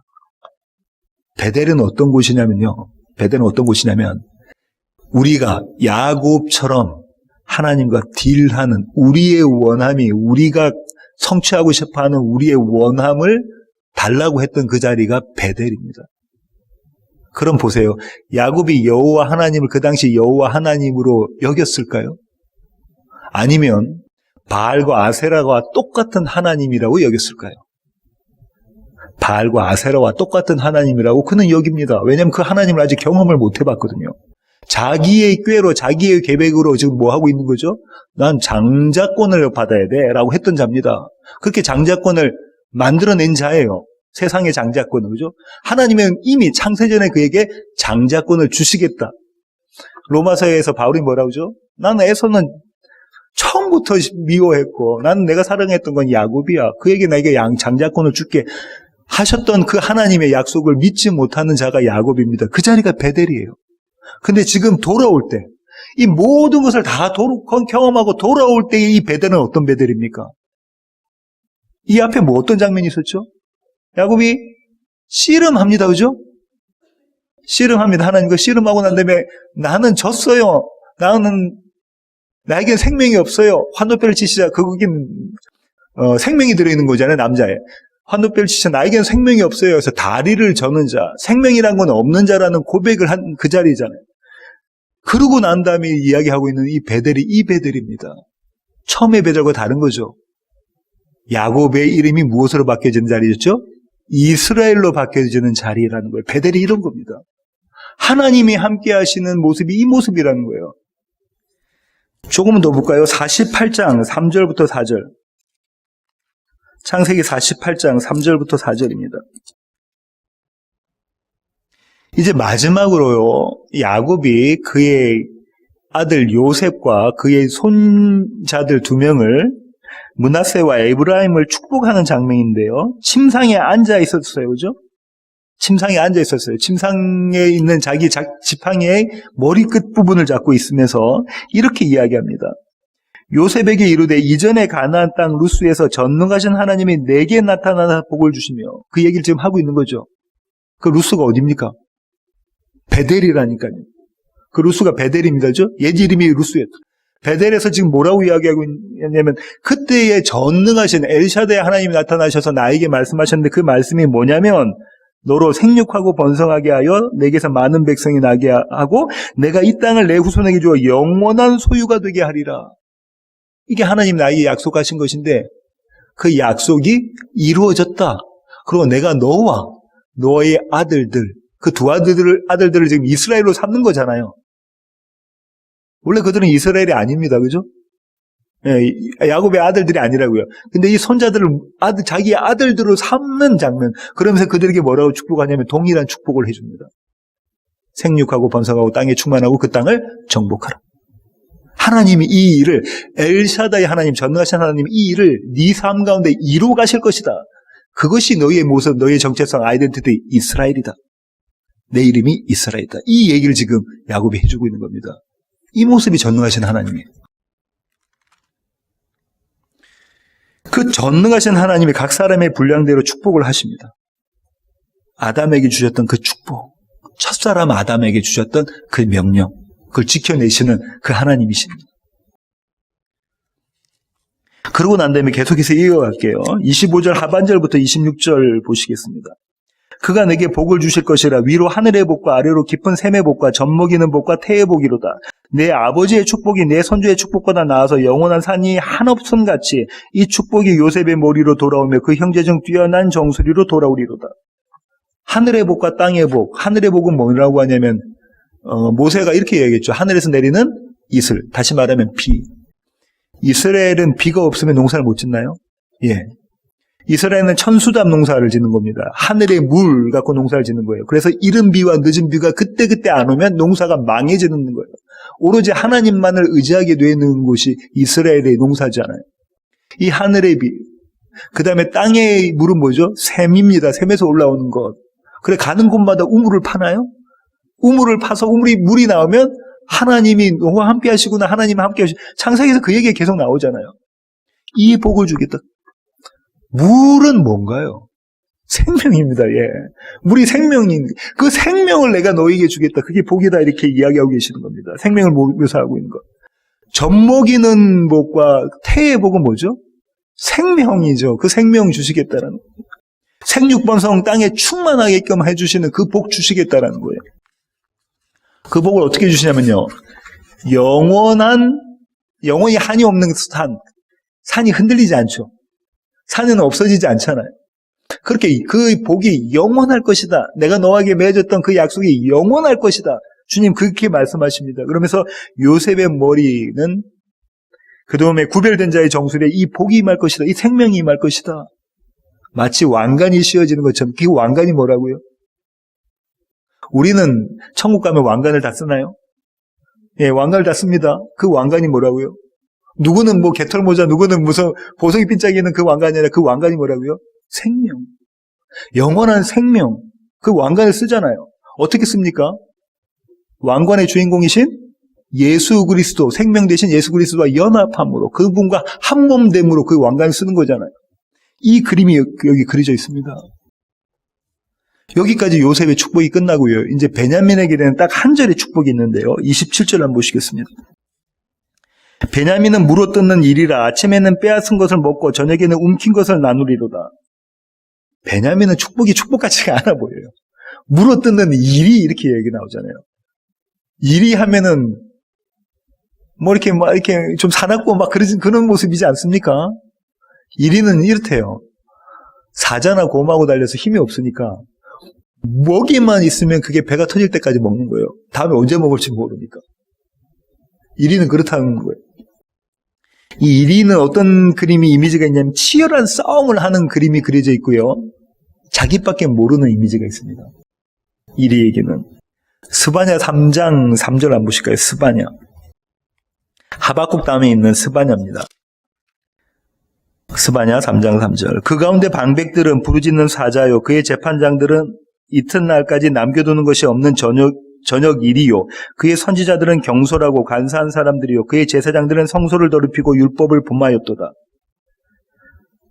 베델은 어떤 곳이냐면요, 베델은 어떤 곳이냐면 우리가 야곱처럼 하나님과 딜하는 우리의 원함이, 우리가 성취하고 싶어하는 우리의 원함을 달라고 했던 그 자리가 베델입니다. 그럼 보세요. 야곱이 여호와 하나님을 그 당시 여호와 하나님으로 여겼을까요? 아니면 바알과 아세라와 똑같은 하나님이라고 여겼을까요? 바알과 아세라와 똑같은 하나님이라고 그는 여깁니다. 왜냐하면 그 하나님을 아직 경험을 못 해봤거든요. 자기의 꾀로, 자기의 계획으로 지금 뭐 하고 있는 거죠? 난 장자권을 받아야 돼 라고 했던 자입니다. 그렇게 장자권을 만들어낸 자예요. 세상의 장자권을, 그죠? 하나님은 이미 창세전에 그에게 장자권을 주시겠다. 로마서에서 바울이 뭐라고 하죠? 나는 에서는 처음부터 미워했고 나는 내가 사랑했던 건 야곱이야. 그에게 나에게 장자권을 줄게 하셨던 그 하나님의 약속을 믿지 못하는 자가 야곱입니다. 그 자리가 베델이에요. 근데 지금 돌아올 때, 이 모든 것을 다 경험하고 돌아올 때의 이 베델은 어떤 베델입니까? 이 앞에 뭐 어떤 장면이 있었죠? 야곱이 씨름합니다. 그죠? 씨름합니다. 하나님과 씨름하고 난 다음에 나는 졌어요. 나에겐 생명이 없어요. 환도뼈를 치시자. 거긴 생명이 들어있는 거잖아요. 남자에. 환도뼈를 치시자. 나에겐 생명이 없어요. 그래서 다리를 저는 자, 생명이란 건 없는 자라는 고백을 한 그 자리잖아요. 그러고 난 다음에 이야기하고 있는 이 베델이 이 베델입니다. 처음의 베델과 다른 거죠. 야곱의 이름이 무엇으로 바뀌어지는 자리였죠? 이스라엘로 바뀌어지는 자리라는 거예요. 베델이 이런 겁니다. 하나님이 함께 하시는 모습이 이 모습이라는 거예요. 조금은 더 볼까요? 48장 3절부터 4절. 창세기 48장 3절부터 4절입니다. 이제 마지막으로요, 야곱이 그의 아들 요셉과 그의 손자들 2명을 므낫세와 에브라임을 축복하는 장면인데요. 침상에 앉아 있었어요. 그죠? 침상에 앉아 있었어요. 침상에 있는 자기 지팡이의 머리끝 부분을 잡고 있으면서 이렇게 이야기합니다. 요셉에게 이르되 이전에 가나안 땅 루스에서 전능하신 하나님이 내게 나타나서 복을 주시며, 그 얘기를 지금 하고 있는 거죠. 그 루스가 어디입니까? 베델이라니까요. 그 루스가 베델입니다. 그죠? 옛 이름이 루스였죠. 베델에서 지금 뭐라고 이야기하고 있냐면 그때의 전능하신 엘샤다의 하나님이 나타나셔서 나에게 말씀하셨는데 그 말씀이 뭐냐면 너로 생육하고 번성하게 하여 내게서 많은 백성이 나게 하고 내가 이 땅을 내 후손에게 주어 영원한 소유가 되게 하리라. 이게 하나님 나에게 약속하신 것인데 그 약속이 이루어졌다. 그리고 내가 너와 너의 아들들, 그 두 아들들을 지금 이스라엘로 삼는 거잖아요. 원래 그들은 이스라엘이 아닙니다. 그죠? 야곱의 아들들이 아니라고요. 근데 이 손자들을 자기 아들들로 삼는 장면, 그러면서 그들에게 뭐라고 축복하냐면 동일한 축복을 해줍니다. 생육하고 번성하고 땅에 충만하고 그 땅을 정복하라. 하나님이 이 일을, 엘샤다의 하나님, 전능하신 하나님이 이 일을 네 삶 가운데 이루어 가실 것이다. 그것이 너희의 모습, 너희의 정체성, 아이덴티티, 이스라엘이다. 내 이름이 이스라엘이다. 이 얘기를 지금 야곱이 해주고 있는 겁니다. 이 모습이 전능하신 하나님이에요. 그 전능하신 하나님이 각 사람의 분량대로 축복을 하십니다. 아담에게 주셨던 그 축복, 첫사람 아담에게 주셨던 그 명령, 그걸 지켜내시는 그 하나님이십니다. 그러고 난 다음에 계속해서 이어갈게요. 25절 하반절부터 26절 보시겠습니다. 그가 내게 복을 주실 것이라. 위로 하늘의 복과 아래로 깊은 샘의 복과 젖먹이는 복과 태의 복이로다. 내 아버지의 축복이 내 선조의 축복보다 나아서 영원한 산이 한없음 같이 이 축복이 요셉의 머리로 돌아오며 그 형제 중 뛰어난 정수리로 돌아오리로다. 하늘의 복과 땅의 복. 하늘의 복은 뭐라고 하냐면 모세가 이렇게 얘기했죠. 하늘에서 내리는 이슬. 다시 말하면 비. 이스라엘은 비가 없으면 농사를 못 짓나요? 예. 이스라엘은 천수답 농사를 짓는 겁니다. 하늘의 물 갖고 농사를 짓는 거예요. 그래서 이른 비와 늦은 비가 그때그때 안 오면 농사가 망해지는 거예요. 오로지 하나님만을 의지하게 되는 곳이 이스라엘의 농사잖아요. 이 하늘의 비. 그 다음에 땅의 물은 뭐죠? 샘입니다. 샘에서 올라오는 것. 그래, 가는 곳마다 우물을 파나요? 우물을 파서 물이 나오면 하나님이 너와 함께 하시구나, 하나님이 함께 하시구나. 창세기에서 그 얘기가 계속 나오잖아요. 이 복을 주겠다. 물은 뭔가요? 생명입니다. 예. 물이 생명인, 그 생명을 내가 너에게 주겠다. 그게 복이다. 이렇게 이야기하고 계시는 겁니다. 생명을 묘사하고 있는 것. 젖먹이는 복과 태의 복은 뭐죠? 생명이죠. 그 생명 주시겠다라는 거예요. 생육번성 땅에 충만하게끔 해주시는 그 복 주시겠다라는 거예요. 그 복을 어떻게 주시냐면요. 영원히 한이 없는 산이 흔들리지 않죠. 산은 없어지지 않잖아요. 그렇게 그 복이 영원할 것이다. 내가 너에게 맺었던 그 약속이 영원할 것이다. 주님 그렇게 말씀하십니다. 그러면서 요셉의 머리는 그다음에 구별된 자의 정수리에 이 복이 임할 것이다. 이 생명이 임할 것이다. 마치 왕관이 씌워지는 것처럼. 그 왕관이 뭐라고요? 우리는 천국 가면 왕관을 다 쓰나요? 예, 왕관을 다 씁니다. 그 왕관이 뭐라고요? 누구는 뭐 개털모자, 누구는 무슨 보석이 핀짝이는 그 왕관이 아니라 그 왕관이 뭐라고요? 생명. 영원한 생명. 그 왕관을 쓰잖아요. 어떻게 씁니까? 왕관의 주인공이신 예수 그리스도, 생명 대신 예수 그리스도와 연합함으로, 그분과 한몸됨으로 그 왕관을 쓰는 거잖아요. 이 그림이 여기 그려져 있습니다. 여기까지 요셉의 축복이 끝나고요. 이제 베냐민에게는 딱 한 절의 축복이 있는데요. 27절 한번 보시겠습니다. 베냐민은 물어뜯는 일이라. 아침에는 빼앗은 것을 먹고 저녁에는 움킨 것을 나누리로다. 베냐민은 축복이 축복 같지가 않아 보여요. 물어뜯는 일이 이렇게 얘기 나오잖아요. 일이 하면은 뭐 이렇게 좀 사납고 막 그런 모습이지 않습니까? 일이는 이렇대요. 사자나 곰하고 달려서 힘이 없으니까 먹이만 있으면 그게 배가 터질 때까지 먹는 거예요. 다음에 언제 먹을지 모르니까. 일이는 그렇다는 거예요. 이 일이는 어떤 그림이 이미지가 있냐면 치열한 싸움을 하는 그림이 그려져 있고요. 자기밖에 모르는 이미지가 있습니다. 일이에게는. 스바냐 3장 3절 한번 보실까요? 스바냐. 하박국 다음에 있는 스바냐입니다. 스바냐 3장 3절. 그 가운데 방백들은 부르짖는 사자요. 그의 재판장들은 이튿날까지 남겨두는 것이 없는 저녁 일이요. 그의 선지자들은 경솔하고 간사한 사람들이요. 그의 제사장들은 성소를 더럽히고 율법을 범하였도다.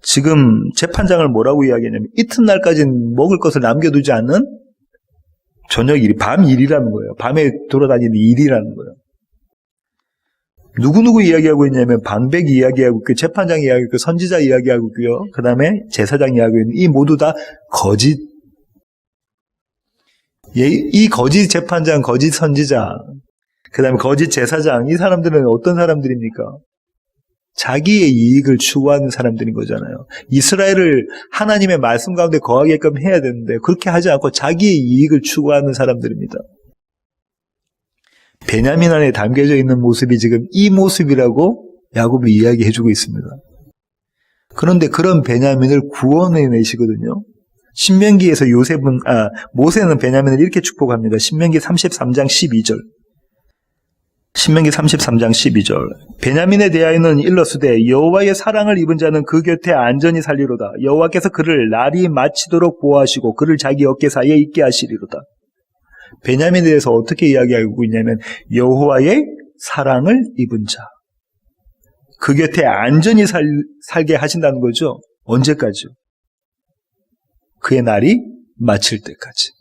지금 재판장을 뭐라고 이야기하냐면 이튿날까지 먹을 것을 남겨두지 않는 저녁 일이, 밤 일이라는 거예요. 밤에 돌아다니는 일이라는 거예요. 누구누구 이야기하고 있냐면 방백 이야기하고 있고 재판장 이야기하고 있고 선지자 이야기하고 있고요. 그 다음에 제사장 이야기하고 있는 이 모두 다 거짓. 이 거짓 재판장, 거짓 선지자, 그 다음에 거짓 제사장, 이 사람들은 어떤 사람들입니까? 자기의 이익을 추구하는 사람들인 거잖아요. 이스라엘을 하나님의 말씀 가운데 거하게끔 해야 되는데 그렇게 하지 않고 자기의 이익을 추구하는 사람들입니다. 베냐민 안에 담겨져 있는 모습이 지금 이 모습이라고 야곱이 이야기해주고 있습니다. 그런데 그런 베냐민을 구원해내시거든요. 신명기에서 모세는 베냐민을 이렇게 축복합니다. 신명기 33장 12절. 신명기 33장 12절. 베냐민에 대하여는 일러스되 여호와의 사랑을 입은 자는 그 곁에 안전히 살리로다. 여호와께서 그를 날이 마치도록 보호하시고 그를 자기 어깨 사이에 있게 하시리로다. 베냐민에 대해서 어떻게 이야기하고 있냐면 여호와의 사랑을 입은 자. 그 곁에 안전히 살게 하신다는 거죠. 언제까지요? 그의 날이 마칠 때까지.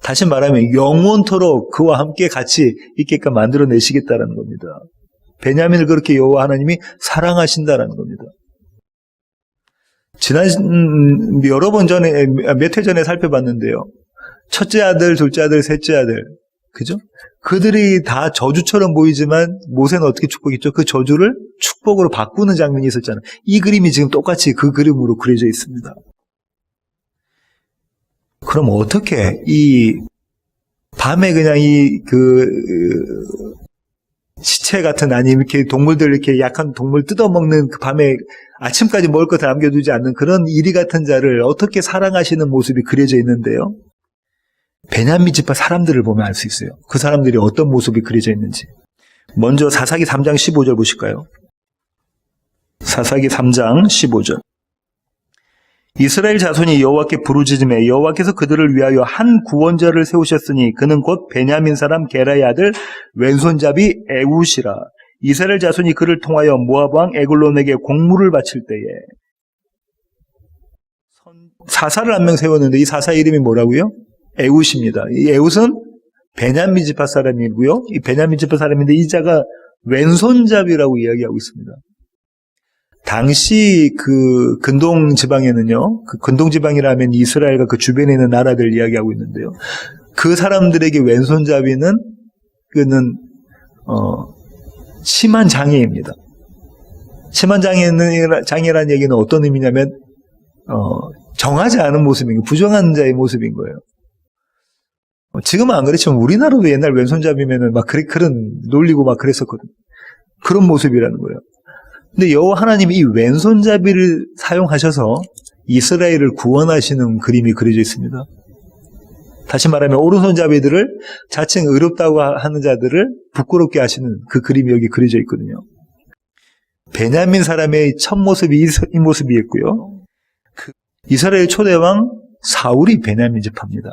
다시 말하면 영원토록 그와 함께 같이 있게끔 만들어내시겠다는 겁니다. 베냐민을 그렇게 여호와 하나님이 사랑하신다는 겁니다. 여러 번 전에, 몇 해 전에 살펴봤는데요. 첫째 아들, 둘째 아들, 셋째 아들. 그죠? 그들이 다 저주처럼 보이지만 모세는 어떻게 축복했죠? 그 저주를 축복으로 바꾸는 장면이 있었잖아요. 이 그림이 지금 똑같이 그 그림으로 그려져 있습니다. 그럼 어떻게 이 밤에 그냥 시체 같은 아니면 이렇게 동물들 이렇게 약한 동물 뜯어먹는 그 밤에 아침까지 먹을 것 남겨두지 않는 그런 이리 같은 자를 어떻게 사랑하시는 모습이 그려져 있는데요. 베냐민 지파 사람들을 보면 알 수 있어요. 그 사람들이 어떤 모습이 그려져 있는지. 먼저 사사기 3장 15절 보실까요? 사사기 3장 15절. 이스라엘 자손이 여호와께 부르짖음에 여호와께서 그들을 위하여 한 구원자를 세우셨으니 그는 곧 베냐민 사람 게라의 아들 왼손잡이 에웃이라. 이스라엘 자손이 그를 통하여 모압 왕 에글론에게 공물을 바칠 때에 사사를 한 명 세웠는데 이 사사 이름이 뭐라고요? 에웃입니다. 이 에웃은 베냐민 지파 사람이고요. 이 베냐민 지파 사람인데 이 자가 왼손잡이라고 이야기하고 있습니다. 당시 그 근동 지방에는요, 그 근동 지방이라면 이스라엘과 그 주변에 있는 나라들 이야기하고 있는데요. 그 사람들에게 왼손잡이는 그는 심한 장애입니다. 심한 장애라는 얘기는 어떤 의미냐면 정하지 않은 모습인 거예요. 부정한 자의 모습인 거예요. 지금은 안 그렇지만 우리나라도 옛날 왼손잡이면은 막 그런 놀리고 막 그랬었거든요. 그런 모습이라는 거예요. 근데 여호와 하나님이 이 왼손잡이를 사용하셔서 이스라엘을 구원하시는 그림이 그려져 있습니다. 다시 말하면 오른손잡이들을 자칭 의롭다고 하는 자들을 부끄럽게 하시는 그 그림이 여기 그려져 있거든요. 베냐민 사람의 첫 모습이 이 모습이었고요. 이스라엘 초대왕 사울이 베냐민 지파입니다.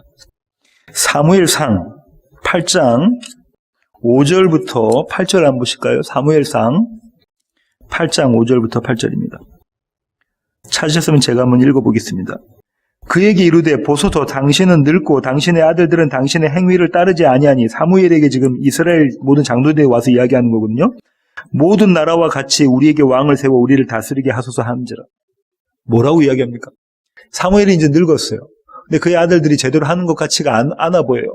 사무엘상 8장 5절부터 8절 한번 보실까요? 사무엘상 8장 5절부터 8절입니다. 찾으셨으면 제가 한번 읽어보겠습니다. 그에게 이르되 보소서 당신은 늙고 당신의 아들들은 당신의 행위를 따르지 아니하니. 사무엘에게 지금 이스라엘 모든 장로들이 와서 이야기하는 거거든요. 모든 나라와 같이 우리에게 왕을 세워 우리를 다스리게 하소서 함지라. 뭐라고 이야기합니까? 사무엘이 이제 늙었어요. 근데 그의 아들들이 제대로 하는 것 같지가 않아 보여요.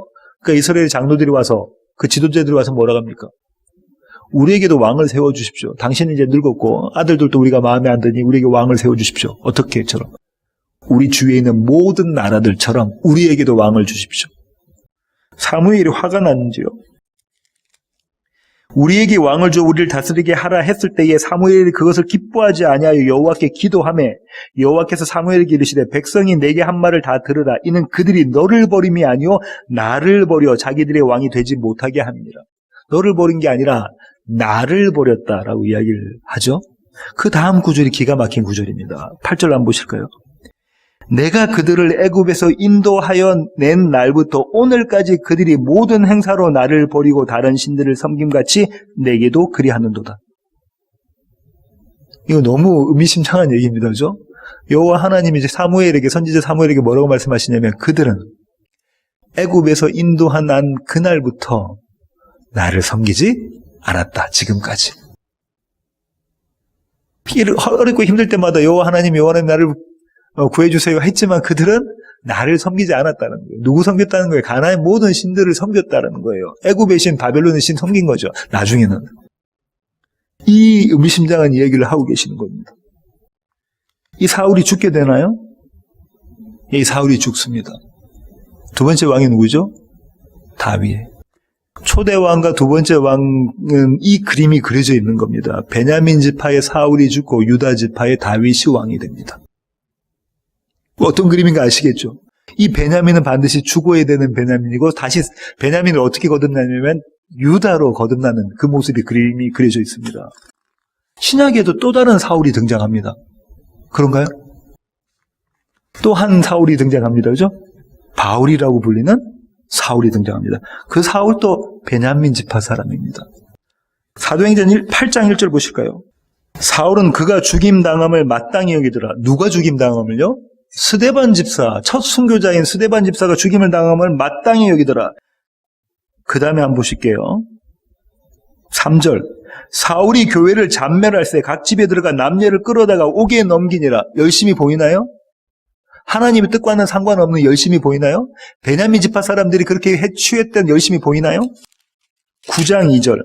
그러니까 이스라엘 장로들이 와서 그 지도자들이 와서 뭐라고 합니까? 우리에게도 왕을 세워주십시오. 당신은 이제 늙었고 아들들도 우리가 마음에 안 드니 우리에게 왕을 세워주십시오. 어떻게처럼? 우리 주위에 있는 모든 나라들처럼 우리에게도 왕을 주십시오. 사무엘이 화가 났는지요. 우리에게 왕을 줘 우리를 다스리게 하라 했을 때에 사무엘이 그것을 기뻐하지 아니하여 여호와께 기도하매 여호와께서 사무엘에게 이르시되 백성이 내게 한 말을 다 들으라. 이는 그들이 너를 버림이 아니요 나를 버려 자기들의 왕이 되지 못하게 함이니라. 너를 버린 게 아니라 나를 버렸다라고 이야기를 하죠. 그 다음 구절이 기가 막힌 구절입니다. 8절 한번 보실까요? 내가 그들을 애굽에서 인도하여 낸 날부터 오늘까지 그들이 모든 행사로 나를 버리고 다른 신들을 섬김같이 내게도 그리하는도다. 이거 너무 의미심장한 얘기입니다. 그죠? 여호와 하나님이 이제 사무엘에게, 선지자 사무엘에게 뭐라고 말씀하시냐면 그들은 애굽에서 인도한 난 그날부터 나를 섬기지 않았다. 지금까지. 어렵고 힘들 때마다 여호와 하나님 나를 구해주세요 했지만 그들은 나를 섬기지 않았다는 거예요. 누구 섬겼다는 거예요? 가나안의 모든 신들을 섬겼다는 거예요. 애굽의 신, 바벨론의 신 섬긴 거죠. 나중에는. 이 의미심장한 이야기를 하고 계시는 겁니다. 이 사울이 죽게 되나요? 이 사울이 죽습니다. 두 번째 왕이 누구죠? 다윗. 초대 왕과 두 번째 왕은 이 그림이 그려져 있는 겁니다. 베냐민 지파의 사울이 죽고 유다 지파의 다윗이 왕이 됩니다. 어떤 그림인가 아시겠죠? 이 베냐민은 반드시 죽어야 되는 베냐민이고 다시 베냐민을 어떻게 거듭나냐면 유다로 거듭나는 그 모습이 그림이 그려져 있습니다. 신약에도 또 다른 사울이 등장합니다. 그런가요? 또 한 사울이 등장합니다. 그죠? 바울이라고 불리는 사울이 등장합니다. 그 사울도 베냐민 지파 사람입니다. 사도행전 8장 1절 보실까요? 사울은 그가 죽임당함을 마땅히 여기더라. 누가 죽임당함을요? 스데반 집사, 첫 순교자인 스데반 집사가 죽임을 당함을 마땅히 여기더라. 그 다음에 한번 보실게요. 3절. 사울이 교회를 잔멸할세 각 집에 들어가 남녀를 끌어다가 옥에 넘기니라. 열심히 보이나요? 하나님의 뜻과는 상관없는 열심히 보이나요? 베냐민 지파 사람들이 그렇게 취했던 열심히 보이나요? 9장 2절.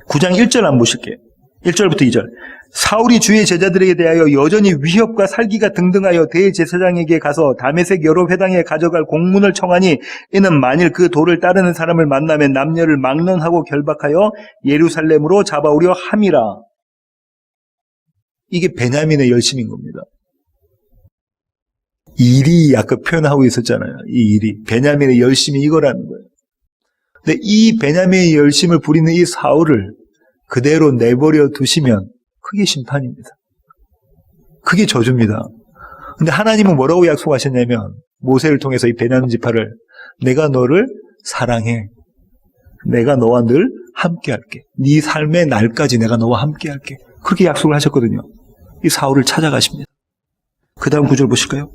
9장 1절 한번 보실게요. 1절부터 2절. 사울이 주의 제자들에게 대하여 여전히 위협과 살기가 등등하여 대제사장에게 가서 다메섹 여러 회당에 가져갈 공문을 청하니 이는 만일 그 도를 따르는 사람을 만나면 남녀를 막론하고 결박하여 예루살렘으로 잡아오려 함이라. 이게 베냐민의 열심인 겁니다. 일이 아까 표현하고 있었잖아요. 이 일이. 베냐민의 열심이 이거라는 거예요. 근데 이 베냐민의 열심을 부리는 이 사울을 그대로 내버려 두시면 그게 심판입니다. 그게 저주입니다. 근데 하나님은 뭐라고 약속하셨냐면 모세를 통해서 이 베냐민 지파를 내가 너를 사랑해. 내가 너와 늘 함께할게. 네 삶의 날까지 내가 너와 함께할게. 그렇게 약속을 하셨거든요. 이 사울을 찾아가십니다. 그 다음 구절 보실까요?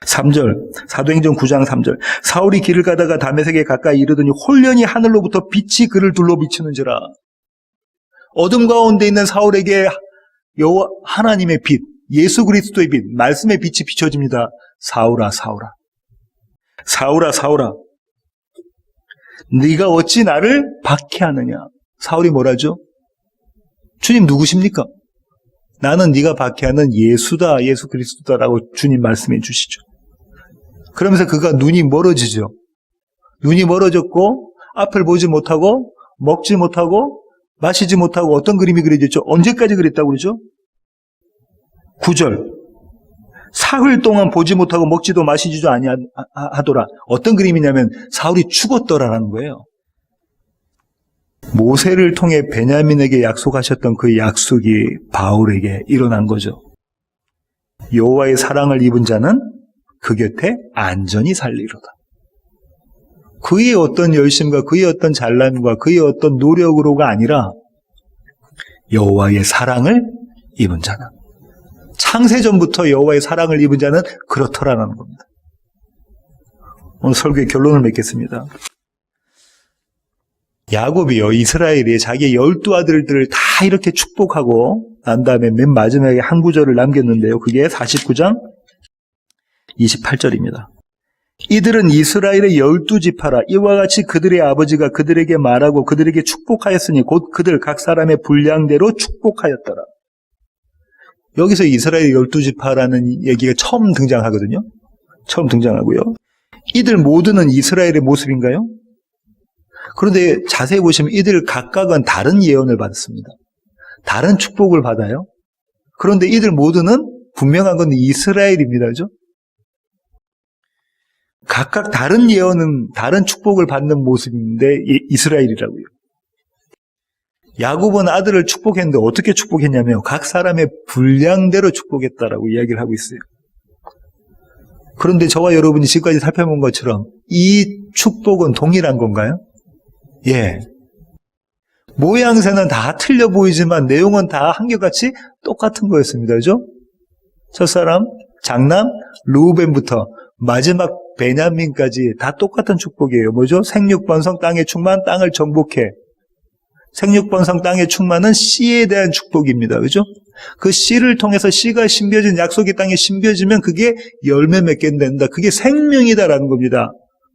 3절, 사도행전 9장 3절. 사울이 길을 가다가 다메섹에 가까이 이르더니 홀련히 하늘로부터 빛이 그를 둘러 비추는지라. 어둠 가운데 있는 사울에게 여호와 하나님의 빛, 예수 그리스도의 빛, 말씀의 빛이 비춰집니다. 사울아, 사울아. 사울아, 사울아. 네가 어찌 나를 박해하느냐. 사울이 뭐라죠? 주님 누구십니까? 나는 네가 박해하는 예수다, 예수 그리스도다라고 주님 말씀해 주시죠. 그러면서 그가 눈이 멀어지죠. 눈이 멀어졌고 앞을 보지 못하고 먹지 못하고 마시지 못하고 어떤 그림이 그려졌죠? 언제까지 그랬다고 그러죠? 9절. 사흘 동안 보지 못하고 먹지도 마시지도 아니하더라. 어떤 그림이냐면 사울이 죽었더라라는 거예요. 모세를 통해 베냐민에게 약속하셨던 그 약속이 바울에게 일어난 거죠. 여호와의 사랑을 입은 자는 그 곁에 안전히 살리로다. 그의 어떤 열심과 그의 어떤 잘남과 그의 어떤 노력으로가 아니라 여호와의 사랑을 입은 자는, 창세전부터 여호와의 사랑을 입은 자는 그렇더라라는 겁니다. 오늘 설교의 결론을 맺겠습니다. 야곱이요, 이스라엘이 자기의 12아들들을 다 이렇게 축복하고 난 다음에 맨 마지막에 한 구절을 남겼는데요. 그게 49장 28절입니다. 이들은 이스라엘의 12지파라. 이와 같이 그들의 아버지가 그들에게 말하고 그들에게 축복하였으니 곧 그들 각 사람의 분량대로 축복하였더라. 여기서 이스라엘 12지파라는 얘기가 처음 등장하거든요. 처음 등장하고요. 이들 모두는 이스라엘의 모습인가요? 그런데 자세히 보시면 이들 각각은 다른 예언을 받았습니다. 다른 축복을 받아요. 그런데 이들 모두는 분명한 건 이스라엘입니다. 그죠? 각각 다른 예언은 다른 축복을 받는 모습인데 이스라엘이라고요. 야곱은 아들을 축복했는데 어떻게 축복했냐면 각 사람의 분량대로 축복했다라고 이야기를 하고 있어요. 그런데 저와 여러분이 지금까지 살펴본 것처럼 이 축복은 동일한 건가요? 예. 모양새는 다 틀려 보이지만 내용은 다 한결같이 똑같은 거였습니다. 그죠? 첫사람, 장남, 루벤부터 마지막 베냐민까지 다 똑같은 축복이에요. 뭐죠? 생육번성 땅의 충만, 땅을 정복해. 생육번성 땅의 충만은 씨에 대한 축복입니다. 그죠? 그 씨를 통해서 씨가 심겨진 약속의 땅에 심겨지면 그게 열매 맺게 된다. 그게 생명이다라는 겁니다.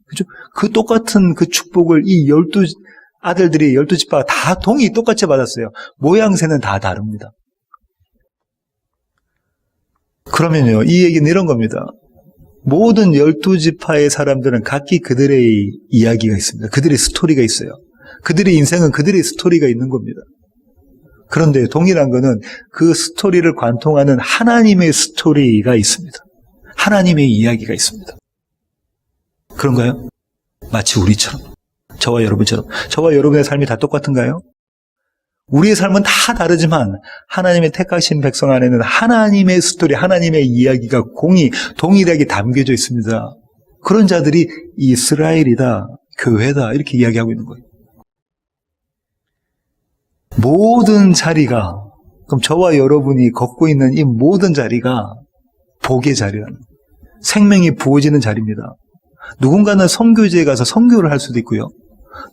그죠? 그 똑같은 그 축복을 이 12아들들이 12지파가 다 동이 똑같이 받았어요. 모양새는 다 다릅니다. 그러면요, 이 얘기는 이런 겁니다. 모든 12지파의 사람들은 각기 그들의 이야기가 있습니다. 그들의 스토리가 있어요. 그들의 인생은 그들의 스토리가 있는 겁니다. 그런데 동일한 것은 그 스토리를 관통하는 하나님의 스토리가 있습니다. 하나님의 이야기가 있습니다. 그런가요? 마치 우리처럼, 저와 여러분처럼. 저와 여러분의 삶이 다 똑같은가요? 우리의 삶은 다 다르지만 하나님의 택하신 백성 안에는 하나님의 스토리, 하나님의 이야기가 동일하게 담겨져 있습니다. 그런 자들이 이스라엘이다, 교회다 이렇게 이야기하고 있는 거예요. 모든 자리가, 그럼 저와 여러분이 걷고 있는 이 모든 자리가 복의 자리라는 거예요. 생명이 부어지는 자리입니다. 누군가는 선교지에 가서 선교를 할 수도 있고요.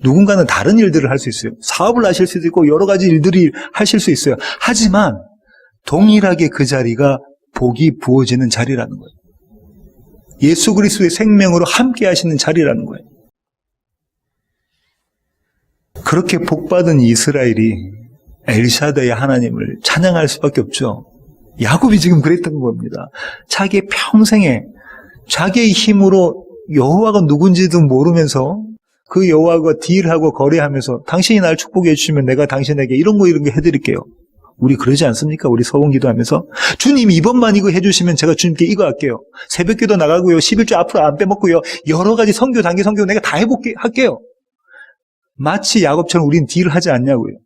누군가는 다른 일들을 할 수 있어요. 사업을 하실 수도 있고 여러 가지 일들이 하실 수 있어요. 하지만 동일하게 그 자리가 복이 부어지는 자리라는 거예요. 예수 그리스도의 생명으로 함께 하시는 자리라는 거예요. 그렇게 복받은 이스라엘이 엘샤다의 하나님을 찬양할 수밖에 없죠. 야곱이 지금 그랬던 겁니다. 자기의 평생에 자기의 힘으로 여호와가 누군지도 모르면서 그 여호와가 딜하고 거래하면서 당신이 날 축복해 주시면 내가 당신에게 이런 거 해드릴게요. 우리 그러지 않습니까? 우리 서원 기도하면서 주님 이번만 이거 해주시면 제가 주님께 이거 할게요. 새벽기도 나가고요. 11조 앞으로 안 빼먹고요. 여러 가지 선교, 단기 선교 내가 다 할게요. 마치 야곱처럼 우린 딜을 하지 않냐고요.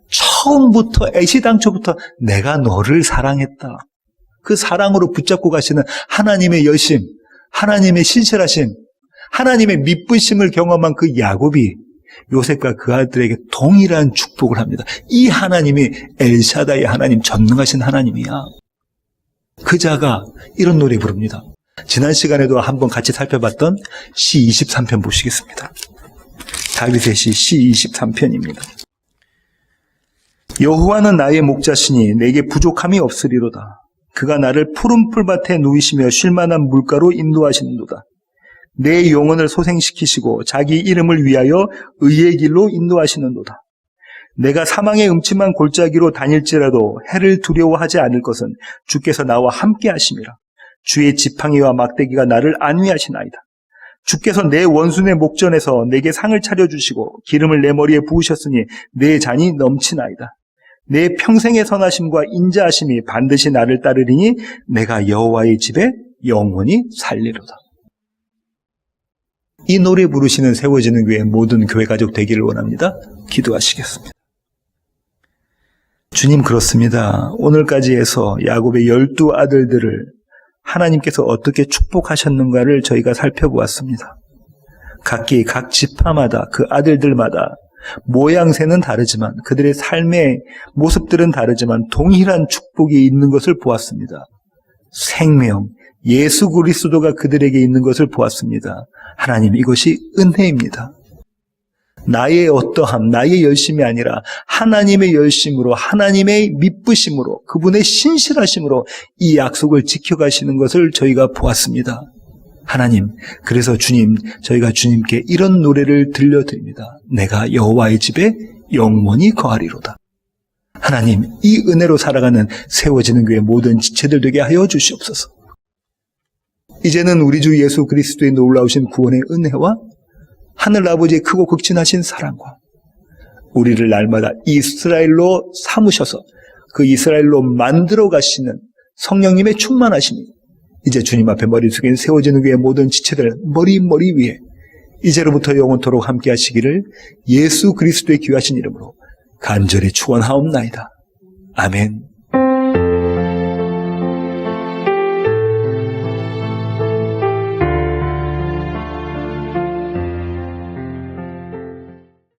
처음부터 애시당초부터 내가 너를 사랑했다. 그 사랑으로 붙잡고 가시는 하나님의 여심, 하나님의 신실하심, 하나님의 미쁘심을 경험한 그 야곱이 요셉과 그 아들에게 동일한 축복을 합니다. 이 하나님이 엘샤다의 하나님, 전능하신 하나님이야. 그 자가 이런 노래 부릅니다. 지난 시간에도 한번 같이 살펴봤던 시 23편 보시겠습니다. 다윗의 시 23편입니다. 여호와는 나의 목자시니 내게 부족함이 없으리로다. 그가 나를 푸른 풀밭에 누이시며 쉴만한 물가로 인도하시는도다. 내 영혼을 소생시키시고 자기 이름을 위하여 의의 길로 인도하시는도다. 내가 사망의 음침한 골짜기로 다닐지라도 해를 두려워하지 않을 것은 주께서 나와 함께 하심이라. 주의 지팡이와 막대기가 나를 안위하시나이다. 주께서 내 원수의 목전에서 내게 상을 차려주시고 기름을 내 머리에 부으셨으니 내 잔이 넘치나이다. 내 평생의 선하심과 인자하심이 반드시 나를 따르리니 내가 여호와의 집에 영원히 살리로다. 이 노래 부르시는 세워지는 교회 모든 교회 가족 되기를 원합니다. 기도하시겠습니다. 주님, 그렇습니다. 오늘까지 해서 야곱의 12 아들들을 하나님께서 어떻게 축복하셨는가를 저희가 살펴보았습니다. 각기 각 지파마다 그 아들들마다 모양새는 다르지만 그들의 삶의 모습들은 다르지만 동일한 축복이 있는 것을 보았습니다. 생명, 예수 그리스도가 그들에게 있는 것을 보았습니다. 하나님, 이것이 은혜입니다. 나의 어떠함, 나의 열심이 아니라 하나님의 열심으로, 하나님의 미쁘심으로, 그분의 신실하심으로 이 약속을 지켜가시는 것을 저희가 보았습니다. 하나님, 그래서 주님, 저희가 주님께 이런 노래를 들려드립니다. 내가 여호와의 집에 영원히 거하리로다. 하나님, 이 은혜로 살아가는 세워지는 교회 모든 지체들 되게 하여 주시옵소서. 이제는 우리 주 예수 그리스도의 놀라우신 구원의 은혜와 하늘 아버지의 크고 극진하신 사랑과 우리를 날마다 이스라엘로 삼으셔서 그 이스라엘로 만들어 가시는 성령님의 충만하심이 이제 주님 앞에 머리 숙인 세워지는 교회의 모든 지체들 머리 위에 이제로부터 영원토록 함께 하시기를 예수 그리스도의 귀하신 이름으로 간절히 축원하옵나이다. 아멘.